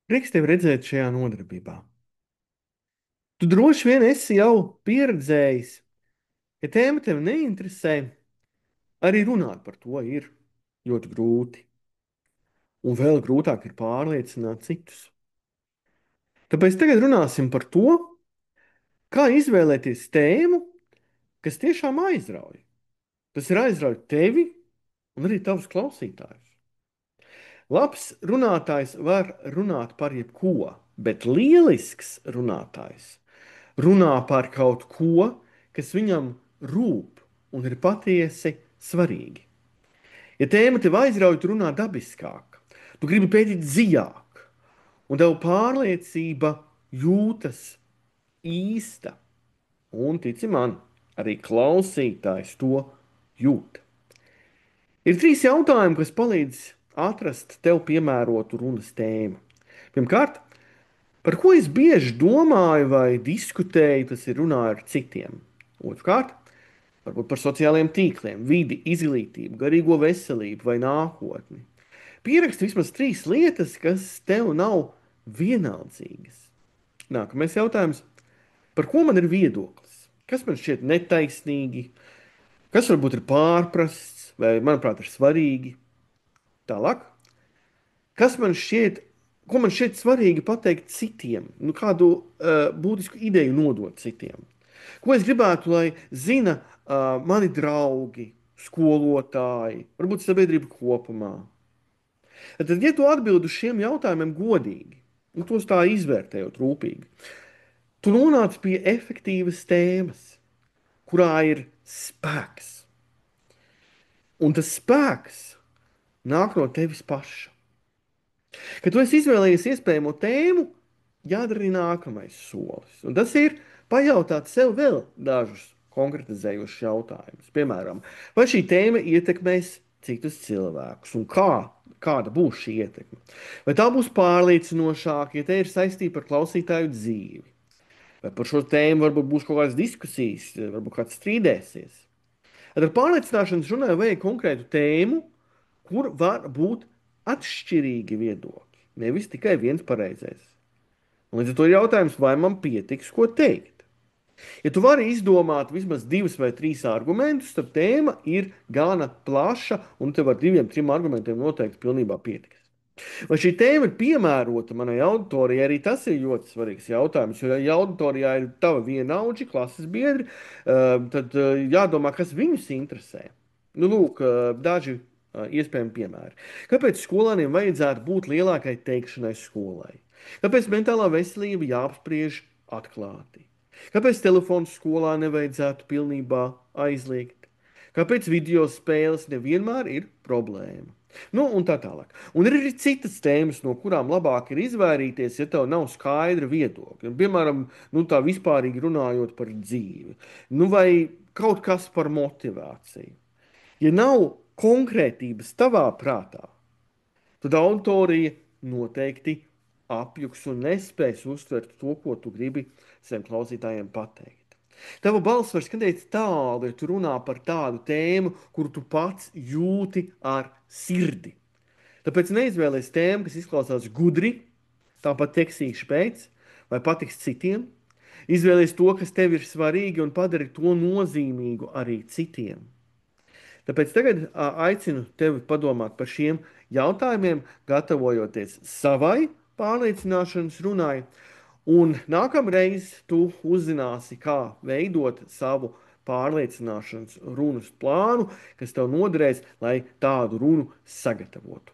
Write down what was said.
Prieks tevi redzēt šajā nodarbībā. Tu droši vien esi jau pieredzējis, ja tēma tevi neinteresē, arī runāt par to ir ļoti grūti. Un vēl grūtāk ir pārliecināt citus. Tāpēc tagad runāsim par to, kā izvēlēties tēmu, kas tiešām aizrauja. Tas ir aizrauja tevi un arī tavus klausītājus. Labs runātājs var runāt par jebko, bet lielisks runātājs runā par kaut ko, kas viņam rūp un ir patiesi svarīgi. Ja tēma tev aizrauj, tu runā dabiskāk, tu gribi pētīt dziļāk, un tev pārliecība jūtas īsta. Un, tici man, arī klausītājs to jūt. Ir trīs jautājumi, kas palīdz atrast tev piemērotu runas tēmu. Pirmkārt, par ko es bieži domāju vai diskutēju, tas ir runāju ar citiem. Otrkārt, varbūt par sociālajiem tīkliem, vidi, izglītību, garīgo veselību vai nākotni. Pierakst vismaz trīs lietas, kas tev nav vienaldzīgas. Nākamais jautājums. Par ko man ir viedoklis? Kas man šķiet netaisnīgi, kas varbūt ir pārprasts vai, manuprāt, ir svarīgi? Tālāk. Kas man šķiet, ko man šķiet svarīgi pateikt citiem? Nu, kādu būtisku ideju nodot citiem? Ko es gribētu, lai zina mani draugi, skolotāji, varbūt sabiedrība kopumā? Tad, ja tu atbildi uz šiem jautājumiem godīgi, un tos tā izvērtējot rūpīgi, tu nonāc pie efektīvas tēmas, kurā ir spēks. Un tas spēks nāk no tevis paša. Kad tu esi izvēlējies iespējamo tēmu, jādara arī nākamais solis. Un tas ir pajautāt sev vēl dažus konkretizējošus jautājumus. Piemēram, vai šī tēma ietekmēs citus cilvēkus un kāda būs šī ietekme? Vai tā būs pārliecinošāka, ja te ir saistīta ar klausītāju dzīvi? Vai par šo tēmu varbūt būs kaut kādas diskusijas, varbūt kāds strīdēsies? Ar pārliecināšanas runāju vajag konkrētu tēmu, kur var būt atšķirīgi viedokļi, nevis tikai viens pareizais. Un līdz ar to ir jautājums, vai man pietiks, ko teikt. Ja tu vari izdomāt vismaz divus vai trīs argumentus, tad tēma ir gana plaša, un tev ar diviem, trim argumentiem noteikti pilnībā pietiks. Vai šī tēma ir piemērota manai auditorijai, arī tas ir ļoti svarīgs jautājums. Jo, ja auditorijā ir tava vienaudži, klases biedri, tad jādomā, kas viņus interesē. Nu, lūk, daži iespējami piemēri. Kāpēc skolāniem vajadzētu būt lielākai teikšanai skolai? Kāpēc mentālā veselība jāapspriež atklāti? Kāpēc telefonu skolā nevajadzētu pilnībā aizliegt? Kāpēc video spēles nevienmēr ir problēma? Nu, un tā tālāk. Un ir arī citas tēmas, no kurām labāk ir izvairīties, ja tev nav skaidra viedokļa. Piemēram, nu, tā vispārīgi runājot par dzīvi. Nu, vai kaut kas par motivāciju. Ja nav konkrētības tavā prātā, tad autorija noteikti apjuks un nespēs uztvert to, ko tu gribi saviem klausītājiem pateikt. Tava balss var skanēt tālu, ja tu runā par tādu tēmu, kuru tu pats jūti ar sirdi. Tāpēc neizvēlies tēmu, kas izklausās gudri, tāpat tekstīši pēc, vai patiks citiem. Izvēlies to, kas tev ir svarīgi, un padari to nozīmīgu arī citiem. Tāpēc tagad aicinu tevi padomāt par šiem jautājumiem, gatavojoties savai pārliecināšanas runai. Un nākamreiz tu uzzināsi, kā veidot savu pārliecināšanas runas plānu, kas tev noderēs, lai tādu runu sagatavotu.